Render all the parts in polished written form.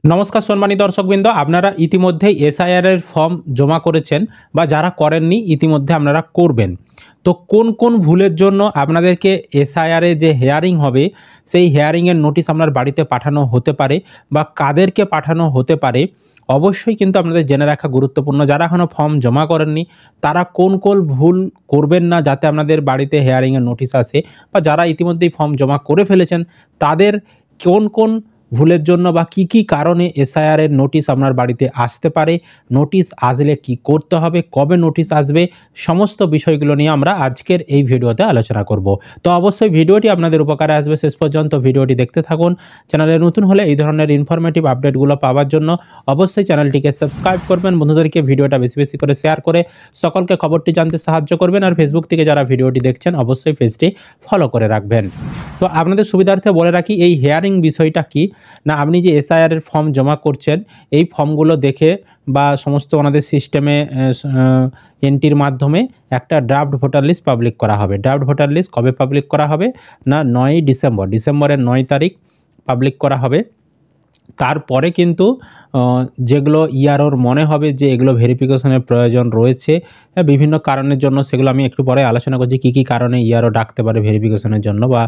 নমস্কার সম্মানিত দর্শকবৃন্দ, আপনারা ইতিমধ্যেই এসআইআর এর ফর্ম জমা করেছেন বা যারা করেননি ইতিমধ্যে আপনারা করবেন। তো কোন কোন ভুলের জন্য আপনাদেরকে এসআইআর এ যে হিয়ারিং হবে সেই হিয়ারিংয়ের নোটিশ আপনার বাড়িতে পাঠানো হতে পারে বা কাদেরকে পাঠানো হতে পারে অবশ্যই কিন্তু আপনাদের জেনে রাখা গুরুত্বপূর্ণ। যারা এখনও ফর্ম জমা করেননি তারা কোন কোন ভুল করবেন না যাতে আপনাদের বাড়িতে হিয়ারিংয়ের নোটিশ আসে, বা যারা ইতিমধ্যেই ফর্ম জমা করে ফেলেছেন তাদের কোন কোন ভুলের জন্য বা কি কি কারণে এসআইআর এর নোটিশ আপনার বাড়িতে আসতে পারে, নোটিশ আসলে কি করতে হবে, কবে নোটিশ আসবে, সমস্ত বিষয়গুলো নিয়ে আমরা আজকের এই ভিডিওতে আলোচনা করব। তো অবশ্যই ভিডিওটি আপনাদের উপকারে আসবে, শেষ পর্যন্ত ভিডিওটি দেখতে থাকুন। চ্যানেলে নতুন হলে এই ধরনের ইনফরমেটিভ আপডেটগুলো পাওয়ার জন্য অবশ্যই চ্যানেলটিকে সাবস্ক্রাইব করবেন, বন্ধুদেরকে ভিডিওটা বেশি বেশি করে শেয়ার করে সকলকে খবরটি জানতে সাহায্য করবেন, আর ফেসবুক থেকে যারা ভিডিওটি দেখছেন অবশ্যই পেজটি ফলো করে রাখবেন। তো আপনাদের সুবিধার্থে বলে রাখি এই হিয়ারিং বিষয়টা কি না, আপনি যে এসআইআর এর ফর্ম জমা করছেন এই ফর্মগুলো দেখে বা সমস্ত ওনাদের সিস্টেমে এন্ট্রির মাধ্যমে একটা ড্রাফট ভোটার লিস্ট পাবলিক করা হবে। ড্রাফট ভোটার লিস্ট কবে পাবলিক করা হবে না 9ই ডিসেম্বরের 9 তারিখ পাবলিক করা হবে। তারপরে কিন্তু যেগুলো ইয়ারোর মনে হবে যে এগুলো ভেরিফিকেশনের প্রয়োজন রয়েছে বিভিন্ন কারণের জন্য, সেগুলো আমি একটু পরে আলোচনা করছি কী কী কারণে ইয়ারও ডাকতে পারে ভেরিফিকেশনের জন্য বা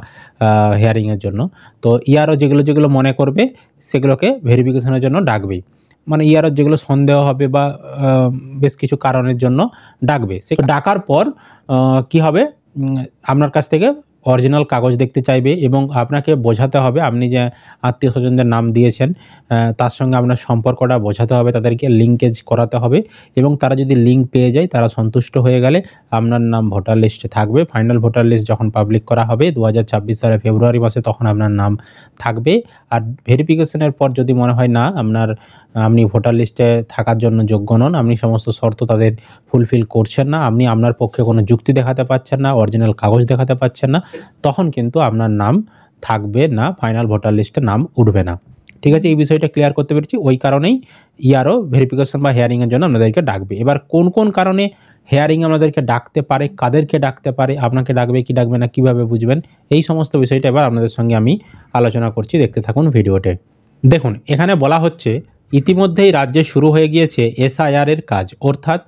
হিয়ারিংয়ের জন্য। তো ইয়ারও যেগুলো যেগুলো মনে করবে সেগুলোকে ভেরিফিকেশনের জন্য ডাকবেই, মানে ইয়ারও যেগুলো সন্দেহ হবে বা বেশ কিছু কারণের জন্য ডাকবে। সে ডাকার পর কি হবে, আপনার কাছ থেকে অরিজিনাল কাগজ দেখতে চাইবে এবং আপনাকে বোঝাতে হবে আপনি যে আত্মীয় স্বজনদের নাম দিয়েছেন তার সঙ্গে আপনার সম্পর্কটা বোঝাতে হবে, তাদেরকে লিঙ্কেজ করাতে হবে এবং তারা যদি লিঙ্ক পেয়ে যায় তারা সন্তুষ্ট হয়ে গেলে আপনার নাম ভোটার লিস্টে থাকবে। ফাইনাল ভোটার লিস্ট যখন পাবলিক করা হবে 2026 সালের ফেব্রুয়ারি মাসে তখন আপনার নাম থাকবে। আর ভেরিফিকেশনের পর যদি মনে হয় না আপনি ভোটার লিস্টে থাকার জন্য যোগ্য নন, আপনি সমস্ত শর্ত তাদের ফুলফিল করছেন না, আপনি আপনার পক্ষে কোনো যুক্তি দেখাতে পারছেন না, অরিজিনাল কাগজ দেখাতে পারছেন না, তখন কিন্তু আপনার নাম থাকবে না, ফাইনাল ভোটার লিস্টে নাম উঠবে না। ঠিক আছে, এই বিষয়টা ক্লিয়ার করতে পেরেছি। ওই কারণেই ইয়ারও ভেরিফিকেশন বা হিয়ারিংয়ের জন্য আপনাদেরকে ডাকবে। এবার কোন কোন কারণে হিয়ারিং আমাদেরকে ডাকতে পারে, কাদেরকে ডাকতে পারে, আপনাকে ডাকবে কি ডাকবে না, কীভাবে বুঝবেন, এই সমস্ত বিষয়টা এবার আপনাদের সঙ্গে আমি আলোচনা করছি, দেখতে থাকুন ভিডিওতে। দেখুন, এখানে বলা হচ্ছে ইতিমধ্যেই রাজ্যে শুরু হয়ে গিয়েছে এসআইআর এর কাজ, অর্থাৎ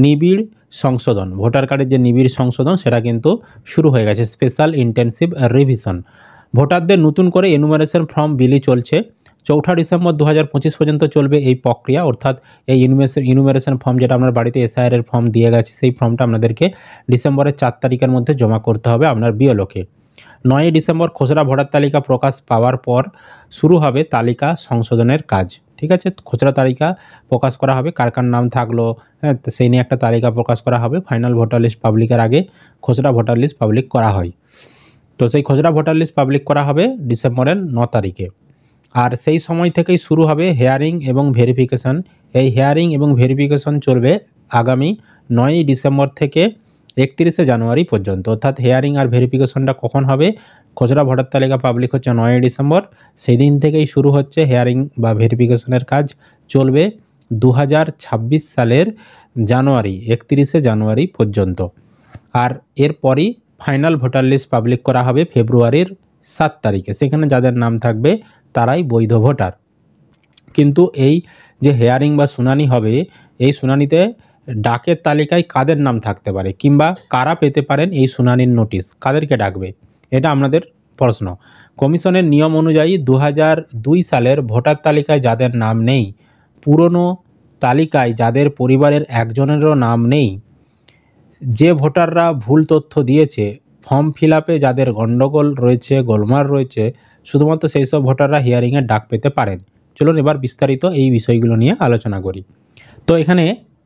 নিবিড় সংশোধন, ভোটার কার্ডের যে নিবিড় সংশোধন সেটা কিন্তু শুরু হয়ে গেছে, স্পেশাল ইন্টেনসিভ রিভিশন। ভোটারদের নতুন করে এনুমারেশন ফর্ম বিলি চলছে। 4 ডিসেম্বর 2025 পর্যন্ত চলবে এই প্রক্রিয়া, অর্থাৎ এই ইনুমারেশন ফর্ম যেটা আপনার বাড়িতে এসআইআর এর ফর্ম দিয়ে গেছে সেই ফর্মটা আপনাদেরকে ডিসেম্বরের 4 তারিখের মধ্যে জমা করতে হবে আপনার বিএলওকে। 9ই ডিসেম্বর খসড়া ভোটার তালিকা প্রকাশ পাওয়ার পর শুরু হবে তালিকা সংশোধনের কাজ। ঠিক আছে, খসড়া তালিকা প্রকাশ করা হবে, কার কার নাম থাকলো হ্যাঁ সেই নিয়ে একটা তালিকা প্রকাশ করা হবে। ফাইনাল ভোটার লিস্ট পাবলিকের আগে খসড়া ভোটার লিস্ট পাবলিক করা হয়। তো সেই খসড়া ভোটার লিস্ট পাবলিক করা হবে ডিসেম্বরের 9 তারিখে। আর সেই সময় থেকেই শুরু হবে হিয়ারিং এবং ভেরিফিকেশন। এই হিয়ারিং এবং ভেরিফিকেশন চলবে আগামী 9ই ডিসেম্বর থেকে 31শে জানুয়ারি পর্যন্ত। অর্থাৎ হিয়ারিং আর ভেরিফিকেশনটা কখন হবে, খসড়া ভোটার তালিকা পাবলিক হচ্ছে 9ই ডিসেম্বর, সেই দিন থেকেই শুরু হচ্ছে হিয়ারিং বা ভেরিফিকেশনের কাজ, চলবে 2026 সালের 31শে জানুয়ারি পর্যন্ত। আর এরপরই ফাইনাল ভোটার লিস্ট পাবলিক করা হবে ফেব্রুয়ারির 7 তারিখে। সেখানে যাদের নাম থাকবে তারাই বৈধ ভোটার। কিন্তু এই যে হিয়ারিং বা শুনানি হবে, এই শুনানিতে ডাকের তালিকায় কাদের নাম থাকতে পারে কিংবা কারা পেতে পারেন এই শুনানির নোটিশ, কাদেরকে ডাকবে, এটা আপনাদের প্রশ্ন। কমিশনের নিয়ম অনুযায়ী 2002 সালের ভোটার তালিকায় যাদের নাম নেই, পুরনো তালিকায় যাদের পরিবারের একজনেরও নাম নেই, যে ভোটাররা ভুল তথ্য দিয়েছে, ফর্ম ফিল আপে যাদের গণ্ডগোল রয়েছে, গোলমাল রয়েছে, শুধুমাত্র সেই সব ভোটাররা হিয়ারিংয়ের ডাক পেতে পারেন। চলুন এবার বিস্তারিত এই বিষয়গুলো নিয়ে আলোচনা করি। তো এখানে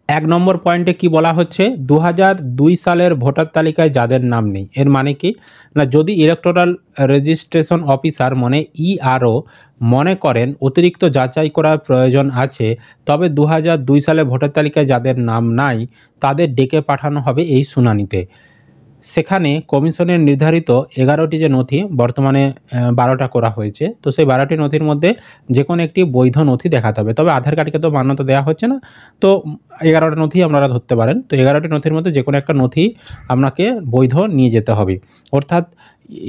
1 নম্বর পয়েন্টে কি বলা হচ্ছে, 2002 সালের ভোটার তালিকায় যাদের নাম নেই, এর মানে কি না, যদি ইলেকটোরাল রেজিস্ট্রেশন অফিসার মানে ইআরও মনে করেন অতিরিক্ত যাচাই করার প্রয়োজন আছে, তবে 2002 সালে ভোটার তালিকায় যাদের নাম নাই তাদের ডেকে পাঠানো হবে এই শুনানিতে। সেখানে কমিশনের নির্ধারিত 11টি যে নথি, বর্তমানে 12টা করা হয়েছে, তো সেই 12টি নথির মধ্যে যে কোনো একটি বৈধ নথি দেখাতে হবে। তবে আধার কার্ডকে তো মান্যতা দেওয়া হচ্ছে না, তো 11টা নথি আপনারা ধরতে পারেন। তো 11টি নথির মধ্যে যে কোনো একটা নথি আপনাকে বৈধ নিয়ে যেতে হবে। অর্থাৎ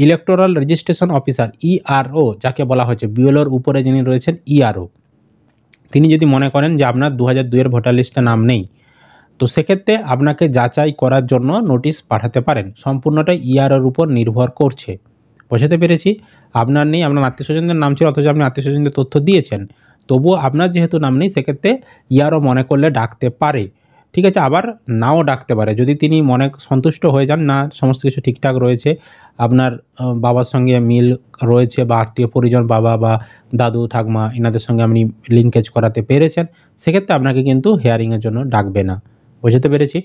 ইলেকটোরাল রেজিস্ট্রেশন অফিসার ইআরও যাকে বলা হচ্ছে, বিএলওর উপরে যিনি রয়েছেন ইআরও, তিনি যদি মনে করেন যে আপনার 2002-এর ভোটার লিস্টে নাম নেই, তো সেক্ষেত্রে আপনাকে যাচাই করার জন্য নোটিশ পাঠাতে পারেন। সম্পূর্ণটাই ইয়ারের উপর নির্ভর করছে। বোঝাতে পেরেছি? আপনার নেই, আপনার আত্মীয়স্বজনদের নাম ছিল, অথচ আপনি আত্মীয়স্বজনদের তথ্য দিয়েছেন, তবুও আপনার যেহেতু নাম নেই সেক্ষেত্রে ইয়ারও মনে করলে ডাকতে পারে। ঠিক আছে? আবার নাও ডাকতে পারে যদি তিনি মনে সন্তুষ্ট হয়ে যান, না সমস্ত কিছু ঠিকঠাক রয়েছে, আপনার বাবার সঙ্গে মিল রয়েছে, বা আত্মীয় পরিজন বাবা বা দাদু ঠাকমা এনাদের সঙ্গে আপনি লিঙ্কেজ করাতে পেরেছেন, সেক্ষেত্রে আপনাকে কিন্তু হিয়ারিংয়ের জন্য ডাকবে না। বোঝাতে পেরেছি?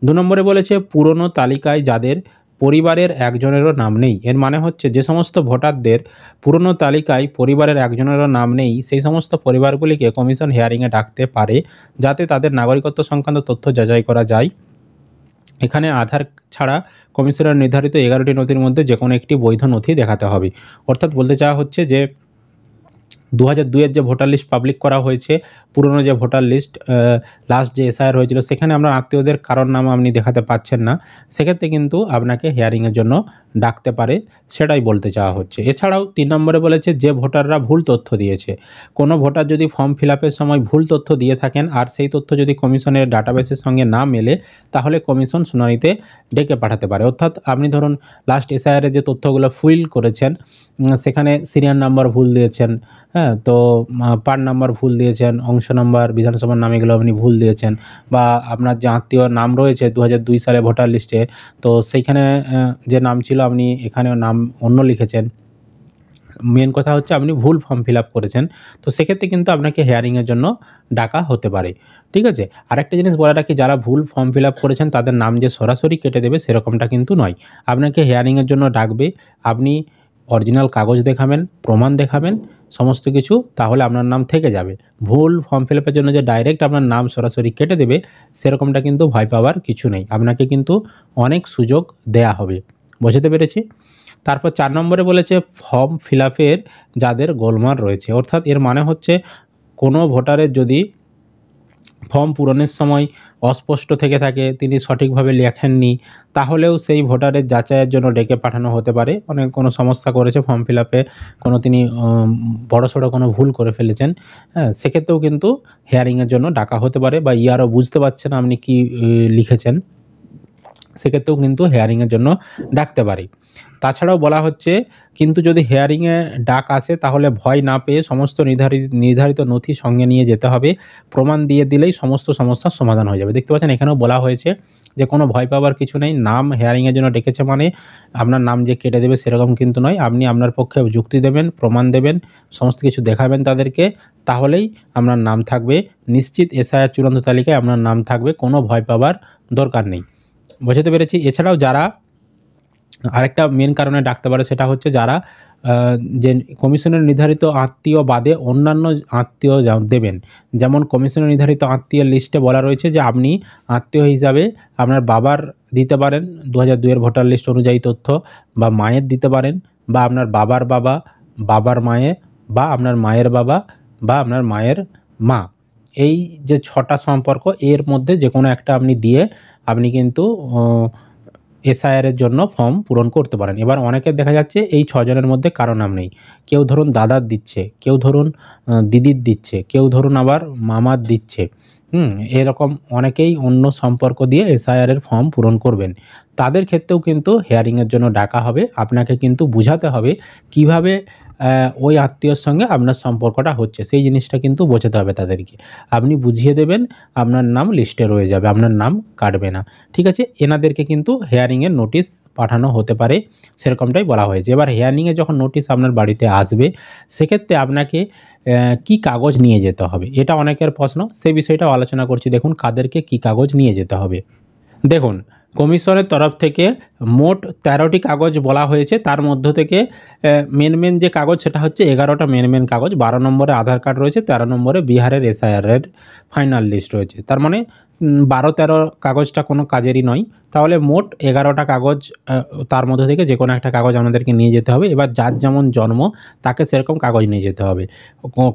2 নম্বরে বলেছে পুরনো তালিকায় যাদের পরিবারের একজনেরও নাম নেই। এর মানে হচ্ছে যে সমস্ত ভোটারদের পুরনো তালিকায় পরিবারের একজনেরও নাম নেই, সেই সমস্ত পরিবারগুলিকে কমিশন হিয়ারিংয়ে ডাকতে পারে, যাতে তাদের নাগরিকত্ব সংক্রান্ত তথ্য যাচাই করা যায়। এখানে আধার ছাড়া কমিশনের নির্ধারিত 11টি নথির মধ্যে যে কোনো একটি বৈধ নথি দেখাতে হবে। অর্থাৎ বলতে চাওয়া হচ্ছে যে 2002-এর যে ভোটার লিস্ট পাবলিক করা হয়েছে, পুরনো যে ভোটার লিস্ট লাস্ট যে এসআইআর হয়েছিল, সেখানে আপনার আত্মীয়দের কারোর নাম আপনি দেখাতে পাচ্ছেন না, সেক্ষেত্রে কিন্তু আপনাকে হিয়ারিংয়ের জন্য ডাকতে পারে, সেটাই বলতে চাওয়া হচ্ছে। এছাড়াও 3 নম্বরে বলেছে যে ভোটাররা ভুল তথ্য দিয়েছে। কোনো ভোটার যদি ফর্ম ফিল আপের সময় ভুল তথ্য দিয়ে থাকেন আর সেই তথ্য যদি কমিশনের ডাটাবেসের সঙ্গে না মেলে, তাহলে কমিশন শুনানিতে ডেকে পাঠাতে পারে। অর্থাৎ আপনি ধরুন লাস্ট এসআইআরের যে তথ্যগুলো ফিল করেছেন, সেখানে সিরিয়াল নাম্বার ভুল দিয়েছেন, হ্যাঁ, তো পার্ট নাম্বার ভুল দিয়েছেন, অংশ নাম্বার, বিধানসভার নাম, এগুলো আপনি ভুল দিয়েছেন, বা আপনার যে আত্মীয়র নাম রয়েছে 2002 সালে ভোটার লিস্টে, তো সেইখানে যে নাম ছিল আপনি এখানে নাম অন্য লিখেছেন। মেন কথা হচ্ছে আপনি ভুল ফর্ম ফিল আপ করেছেন, তো সেক্ষেত্রে কিন্তু আপনাকে হিয়ারিংয়ের জন্য ডাকা হতে পারে। ঠিক আছে? আরেকটা জিনিস বলে রাখি, যারা ভুল ফর্ম ফিল আপ করেছেন তাদের নাম যে সরাসরি কেটে দেবে সেরকমটা কিন্তু নয়। আপনাকে হিয়ারিংয়ের জন্য ডাকবে, আপনি অরিজিনাল কাগজ দেখাবেন, প্রমাণ দেখাবেন, সমস্ত কিছু, তাহলে আপনার নাম থেকে যাবে। ভুল ফর্ম ফিল আপের জন্য যে ডাইরেক্ট আপনার নাম সরাসরি কেটে দেবে, সেরকমটা কিন্তু ভয় পাওয়ার কিছু নেই। আপনাকে কিন্তু অনেক সুযোগ দেয়া হবে। বোঝাতে পেরেছি? তারপর 4 নম্বরে বলেছে ফর্ম ফিল আপের যাদের গোলমাল রয়েছে। অর্থাৎ এর মানে হচ্ছে কোনো ভোটারের যদি ফর্ম পূরণের সময় অস্পষ্ট থেকে থাকে, তিনি সঠিকভাবে লেখেননি, তাহলেও সেই ভোটারের যাচাইয়ের জন্য ডেকে পাঠানো হতে পারে। অনেক কোনো সমস্যা করেছে ফর্ম ফিল আপে, কোনো তিনি বড়সড় কোনো ভুল করে ফেলেছেন, হ্যাঁ, সেক্ষেত্রেও কিন্তু হিয়ারিংয়ের জন্য ডাকা হতে পারে, বা ইয়ারও বুঝতে পারছেন আপনি কি লিখেছেন, সেক্ষেত্রেও কিন্তু হিয়ারিংয়ের জন্য ডাকতে পারি। তাছাড়াও বলা হচ্ছে কিন্তু যদি হিয়ারিংয়ে ডাক আসে তাহলে ভয় না পেয়ে সমস্ত নির্ধারিত নথি সঙ্গে নিয়ে যেতে হবে। প্রমাণ দিয়ে দিলেই সমস্ত সমস্যার সমাধান হয়ে যাবে। দেখতে পাচ্ছেন এখানেও বলা হয়েছে যে কোনো ভয় পাওয়ার কিছু নেই। নাম হিয়ারিংয়ের জন্য ডেকেছে মানে আপনার নাম যে কেটে দেবে সেরকম কিন্তু নয়। আপনি আপনার পক্ষে যুক্তি দেবেন, প্রমাণ দেবেন, সমস্ত কিছু দেখাবেন তাদেরকে, তাহলেই আপনার নাম থাকবে নিশ্চিত, এসআইআর চূড়ান্ত তালিকায় আপনার নাম থাকবে। কোনো ভয় পাওয়ার দরকার নেই। বোঝাতে পেরেছি? এছাড়াও যারা আরেকটা মেন কারণে ডাকতে পারে, সেটা হচ্ছে যারা যে কমিশনের নির্ধারিত আত্মীয় বাদে অন্যান্য আত্মীয় দেবেন। যেমন কমিশনের নির্ধারিত আত্মীয়ের লিস্টে বলা রয়েছে যে আপনি আত্মীয় হিসাবে আপনার বাবার দিতে পারেন 2002-এর ভোটার লিস্ট অনুযায়ী তথ্য, বা মায়ের দিতে পারেন, বা আপনার বাবার বাবা, বাবার মায়ে, বা আপনার মায়ের বাবা, বা আপনার মায়ের মা। এই যে 6টা সম্পর্ক, এর মধ্যে যে কোনো একটা আপনি দিয়ে আপনি কিন্তু এসআইআরের জন্য ফর্ম পূরণ করতে পারেন। এবার অনেকের দেখা যাচ্ছে এই 6 জনের মধ্যে কারো নাম নেই। কেউ ধরুন দাদার দিচ্ছে, কেউ ধরুন দিদির দিচ্ছে, কেউ ধরুন আবার মামার দিচ্ছে। এরকম অনেকেই অন্য সম্পর্ক দিয়ে এসআইআরের ফর্ম পূরণ করবেন। তাদের ক্ষেত্রেও কিন্তু হিয়ারিংয়ের জন্য ডাকা হবে। আপনাকে কিন্তু বুঝাতে হবে কীভাবে ওই আত্মীয়র সঙ্গে আপনার সম্পর্কটা হচ্ছে, সেই জিনিসটা কিন্তু বোঝাতে হবে তাদেরকে। আপনি বুঝিয়ে দেবেন, আপনার নাম লিস্টে রয়ে যাবে, আপনার নাম কাটবে না। ঠিক আছে? এনাদেরকে কিন্তু হিয়ারিংয়ের নোটিশ পাঠানো হতে পারে, সেরকমটাই বলা হয়েছে। এবার হিয়ারিংয়ে যখন নোটিশ আপনার বাড়িতে আসবে, সেক্ষেত্রে আপনাকে কী কাগজ নিয়ে যেতে হবে, এটা অনেকের প্রশ্ন, সেই বিষয়টাও আলোচনা করছি। দেখুন কাদেরকে কী কাগজ নিয়ে যেতে হবে। দেখুন কমিশনের তরফ থেকে মোট 13টি কাগজ বলা হয়েছে, তার মধ্য থেকে মেন যে কাগজ সেটা হচ্ছে 11টা মেন কাগজ। 12 নম্বরে আধার কার্ড রয়েছে, 13 নম্বরে বিহারের এসআইআরের ফাইনাল লিস্ট রয়েছে। তার মানে 12-13 কাগজটা কোনো কাজেরই নয়। তাহলে মোট 11টা কাগজ, তার মধ্যে থেকে যে কোনো একটা কাগজ আমাদেরকে নিয়ে যেতে হবে। এবার যার যেমন জন্ম তাকে সেরকম কাগজ নিয়ে যেতে হবে।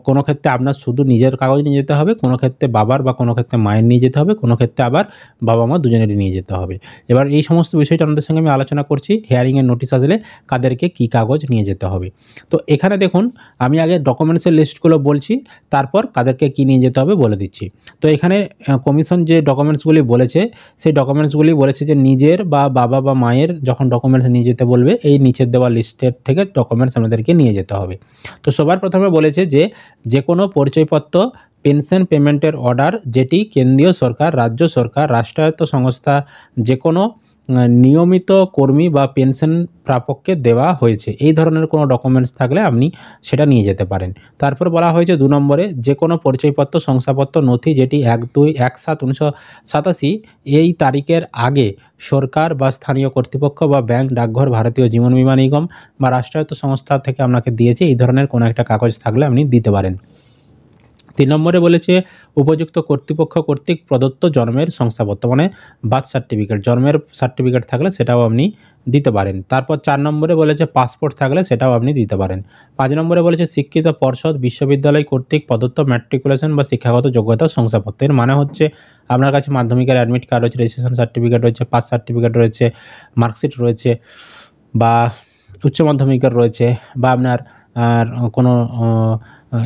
কোনো ক্ষেত্রে আপনার শুধু নিজের কাগজ নিয়ে যেতে হবে, কোনো ক্ষেত্রে বাবার বা কোনো ক্ষেত্রে মায়ের নিয়ে যেতে হবে, কোনো ক্ষেত্রে আবার বাবা মা দুজনেরই নিয়ে যেতে হবে। এবার এই সমস্ত বিষয়টা আপনাদের সঙ্গে আমি আলোচনা করছি, হিয়ারিংয়ের নোটিশ আসলে কাদেরকে কী কাগজ নিয়ে যেতে হবে। তো এখানে দেখুন, আমি আগে ডকুমেন্টসের লিস্টগুলো বলছি, তারপর কাদেরকে কী নিয়ে যেতে হবে বলে দিচ্ছি। তো এখানে কমিশন যে ডকুমেন্টসগুলি বলেছে, সেই ডকুমেন্টসগুলি বলেছে যে নিজের বা বাবা বা মায়ের যখন ডকুমেন্টস নিয়ে যেতে বলবে, এই নিচের দেওয়া লিস্টের থেকে ডকুমেন্টস আমাদেরকে নিয়ে যেতে হবে। তো সবার প্রথমে বলেছে যে কোনো পরিচয়পত্র, পেনশন পেমেন্টের অর্ডার যেটি কেন্দ্রীয় সরকার, রাজ্য সরকার, রাষ্ট্রায়ত্ত সংস্থা যে কোনো নিয়মিত কর্মী বা পেনশন প্রাপককে দেওয়া হয়েছে, এই ধরনের কোনো ডকুমেন্টস থাকলে আপনি সেটা নিয়ে যেতে পারেন। তারপর বলা হয়েছে 2 নম্বরে, যে কোনো পরিচয়পত্র, শংসাপত্র, নথি যেটি 1/2/1/7/1987 এই তারিখের আগে সরকার বা স্থানীয় কর্তৃপক্ষ বা ব্যাংক, ডাকঘর, ভারতীয় জীবন বীমা নিগম বা রাষ্ট্রায়ত্ত সংস্থা থেকে আপনাকে দিয়েছে, এই ধরনের কোনো একটা কাগজ থাকলে আপনি দিতে পারেন। 3 নম্বরে বলেছে উপযুক্ত কর্তৃপক্ষ কর্তৃক প্রদত্ত জন্মের শংসাপত্র, মানে বার্থ সার্টিফিকেট, জন্মের সার্টিফিকেট থাকলে সেটাও আপনি দিতে পারেন। তারপর 4 নম্বরে বলেছে পাসপোর্ট থাকলে সেটাও আপনি দিতে পারেন। 5 নম্বরে বলেছে শিক্ষিত পর্ষদ, বিশ্ববিদ্যালয় কর্তৃক প্রদত্ত ম্যাট্রিকুলেশন বা শিক্ষাগত যোগ্যতার শংসাপত্র। এর মানে হচ্ছে আপনার কাছে মাধ্যমিকের অ্যাডমিট কার্ড রয়েছে, রেজিস্ট্রেশন সার্টিফিকেট রয়েছে, পাস সার্টিফিকেট রয়েছে, মার্কশিট রয়েছে, বা উচ্চ মাধ্যমিকের রয়েছে, বা আপনার আর কোনো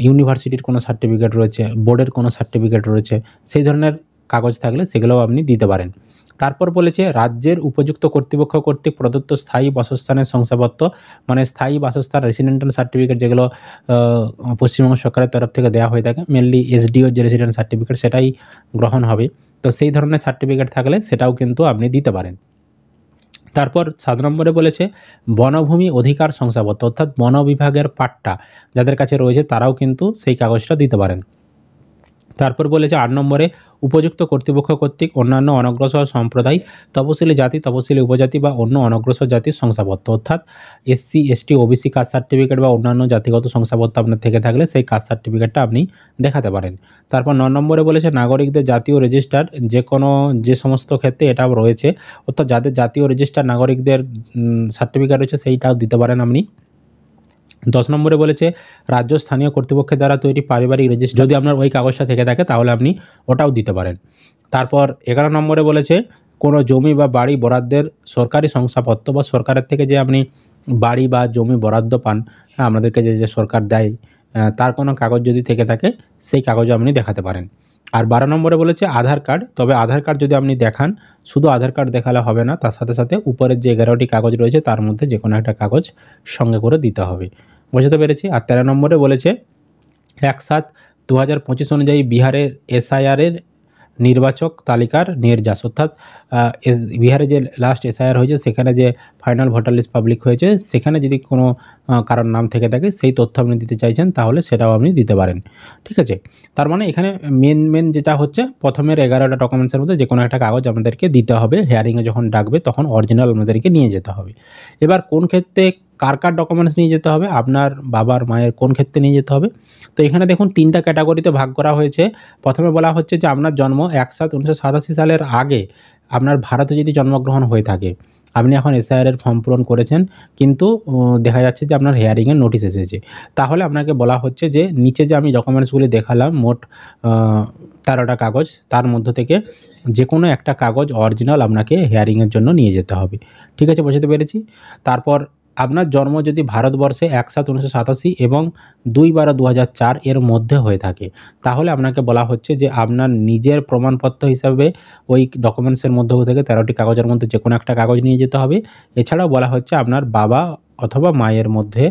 ইউনিভার্সিটির কোনো সার্টিফিকেট রয়েছে, বোর্ডের কোনো সার্টিফিকেট রয়েছে, সেই ধরনের কাগজ থাকলে সেগুলোও আপনি দিতে পারেন। তারপর বলেছে রাজ্যের উপযুক্ত কর্তৃপক্ষ কর্তৃক প্রদত্ত স্থায়ী বাসস্থানের শংসাপত্র, মানে স্থায়ী বাসস্থান, রেসিডেন্টাল সার্টিফিকেট, যেগুলো পশ্চিমবঙ্গ সরকারের তরফ থেকে দেওয়া হয়ে থাকে, মেনলি এসডিওর যে রেসিডেন্ট সার্টিফিকেট সেটাই গ্রহণ হবে। তো সেই ধরনের সার্টিফিকেট থাকলে সেটাও কিন্তু আপনি দিতে পারেন। তারপর 7 নম্বরে বলেছে বনভূমি অধিকার শংসাপত্র, অর্থাৎ বন বিভাগের পাট্টা যাদের কাছে রয়েছে তারাও কিন্তু সেই কাগজটা দিতে পারেন। তারপর বলেছে 8 নম্বরে উপযুক্ত কর্তৃপক্ষ কর্তৃক অন্যান্য অনগ্রসর সম্প্রদায়, তপশিলি জাতি, তপশিলি উপজাতি বা অন্য অনগ্রসর জাতির শংসাপত্র, অর্থাৎ SC, ST, OBC caste certificate বা অন্যান্য জাতিগত শংসাপত্র আপনার থেকে থাকলে সেই কাস্ট সার্টিফিকেটটা আপনি দেখাতে পারেন। তারপর 9 নম্বরে বলেছে নাগরিকদের জাতীয় রেজিস্টার, যে সমস্ত ক্ষেত্রে এটা রয়েছে, অর্থাৎ যাদের জাতীয় রেজিস্টার নাগরিকদের সার্টিফিকেট রয়েছে সেইটাও দিতে পারেন আপনি। 10 নম্বরে বলেছে রাজ্য স্থানীয় কর্তৃপক্ষের দ্বারা তৈরি পারিবারিক রেজিস্টার, যদি আপনার ওই কাগজটা থেকে থাকে তাহলে আপনি ওটাও দিতে পারেন। তারপর 11 নম্বরে বলেছে কোনো জমি বা বাড়ি বরাদ্দের সরকারি শংসাপত্র, বা সরকারের থেকে যে আপনি বাড়ি বা জমি বরাদ্দ পান, আপনাদেরকে যে সরকার দেয়, তার কোনো কাগজ যদি থেকে থাকে সেই কাগজও আপনি দেখাতে পারেন। আর 12 নম্বরে বলেছে আধার কার্ড, তবে আধার কার্ড যদি আপনি দেখান, শুধু আধার কার্ড দেখালে হবে না, তার সাথে সাথে উপরের যে 11টি কাগজ রয়েছে তার মধ্যে যে কোনো একটা কাগজ সঙ্গে করে দিতে হবে। বুঝতে পেরেছি। আর 13 নম্বরে বলেছে 1/7/2025 অনুযায়ী বিহারের এসআইআরের নির্বাচক তালিকার নির্যাস, অর্থাৎ বিহারে যে লাস্ট এসআইআর হয়েছে সেখানে যে ফাইনাল ভোটার লিস্ট পাবলিক হয়েছে, সেখানে যদি কোনো কারোর নাম থেকে থাকে সেই তথ্য আপনি দিতে চাইছেন তাহলে সেটাও আপনি দিতে পারেন। ঠিক আছে। তার মানে এখানে মেন যেটা হচ্ছে প্রথমের 11টা ডকুমেন্টসের মধ্যে যে কোনো একটা কাগজ আমাদেরকে দিতে হবে, হিয়ারিংয়ে যখন ডাকবে তখন অরিজিনাল আমাদেরকে নিয়ে যেতে হবে। এবার কোন ক্ষেত্রে কার ডকুমেন্টস নিয়ে যেতে হবে, আপনার বাবার মায়ের কোন ক্ষেত্রে নিয়ে যেতে হবে, তো এখানে দেখুন 3টা ক্যাটাগরিতে ভাগ করা হয়েছে। প্রথমে বলা হচ্ছে যে আপনার জন্ম 1/7/1987 সালের আগে আপনার ভারতে যদি জন্মগ্রহণ হয়ে থাকে, আপনি এখন এসআইআরের ফর্ম পূরণ করেছেন, কিন্তু দেখা যাচ্ছে যে আপনার হিয়ারিংয়ের নোটিশ এসেছে, তাহলে আপনাকে বলা হচ্ছে যে নিচে যে আমি ডকুমেন্টসগুলি দেখালাম মোট 13টা কাগজ, তার মধ্য থেকে যে কোনো একটা কাগজ অরিজিনাল আপনাকে হিয়ারিংয়ের জন্য নিয়ে যেতে হবে। ঠিক আছে, বুঝতে পেরেছি। তারপর আপনার জন্ম যদি ভারতবর্ষে 1/7/1987 এবং 2/12/2004 এর মধ্যে হয়ে থাকে, তাহলে আপনাকে বলা হচ্ছে যে আপনার নিজের প্রমাণপত্র হিসাবে ওই ডকুমেন্টসের মধ্য থেকে 13টি কাগজের মধ্যে যে কোনো একটা কাগজ নিয়ে যেতে হবে। এছাড়াও বলা হচ্ছে আপনার বাবা অথবা মায়ের মধ্যে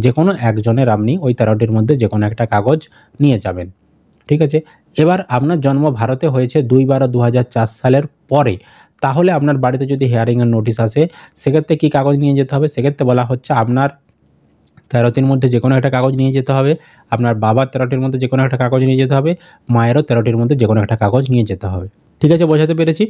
যে কোনো একজনের আপনি ওই 13টির মধ্যে যে কোনো একটা কাগজ নিয়ে যাবেন। ঠিক আছে। এবার আপনার জন্ম ভারতে হয়েছে 2/12/2004 সালের পরে, তাহলে আপনার বাড়িতে যদি হিয়ারিংয়ের নোটিশ আসে সেক্ষেত্রে কী কাগজ নিয়ে যেতে হবে, সেক্ষেত্রে বলা হচ্ছে আপনার 13টির মধ্যে যে কোনো একটা কাগজ নিয়ে যেতে হবে, আপনার বাবার 13টির মধ্যে যে কোনো একটা কাগজ নিয়ে যেতে হবে, মায়েরও 13টির মধ্যে যে কোনো একটা কাগজ নিয়ে যেতে হবে। ঠিক আছে, বোঝাতে পেরেছি।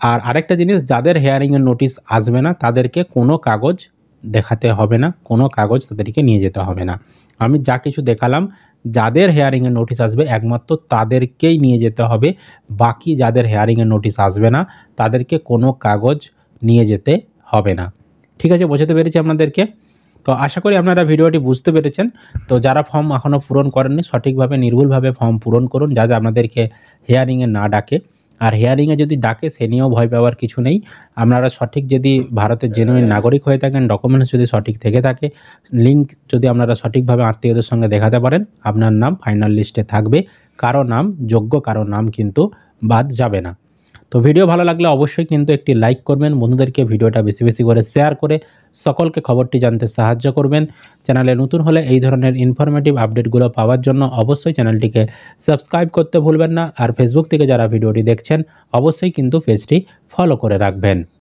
আর আরেকটা জিনিস, যাদের হিয়ারিংয়ের নোটিশ আসবে না তাদেরকে কোনো কাগজ দেখাতে হবে না, কোনো কাগজ তাদেরকে নিয়ে যেতে হবে না। আমি যা কিছু দেখালাম যাদের হেয়ারিংয়ের নোটিশ আসবে একমাত্র তাদেরকেই নিয়ে যেতে হবে, বাকি যাদের হেয়ারিংয়ের নোটিশ আসবে না তাদেরকে কোনো কাগজ নিয়ে যেতে হবে না। ঠিক আছে, বোঝাতে পেরেছি আপনাদেরকে? তো আশা করি আপনারা ভিডিওটি বুঝতে পেরেছেন। তো যারা ফর্ম এখনও পূরণ করেননি সঠিকভাবে নির্ভুলভাবে ফর্ম পূরণ করুন, যাতে আপনাদেরকে হেয়ারিংয়ে না ডাকে। আর হেয়ারিংয়ে যদি ডাকে সে নিয়েও ভয় পাওয়ার কিছু নেই। আপনারা সঠিক যদি ভারতের জেনুইন নাগরিক হয়ে থাকেন, ডকুমেন্টস যদি সঠিক থেকে থাকে, লিঙ্ক যদি আপনারা সঠিকভাবে আত্মীয়দের সঙ্গে দেখাতে পারেন, আপনার নাম ফাইনাল লিস্টে থাকবে। কারো নাম যোগ্য, কারো নাম কিন্তু বাদ যাবে না। তো ভিডিও ভালো লাগলে অবশ্যই কিন্তু একটি লাইক করবেন, বন্ধুদেরকে ভিডিওটা বেশি বেশি করে শেয়ার করে সকলকে খবরটি জানতে সাহায্য করবেন। চ্যানেলে নতুন হলে এই ধরনের ইনফরমেটিভ আপডেটগুলো পাওয়ার জন্য অবশ্যই চ্যানেলটিকে সাবস্ক্রাইব করতে ভুলবেন না। আর ফেসবুক থেকে যারা ভিডিওটি দেখছেন অবশ্যই কিন্তু পেজটি ফলো করে রাখবেন।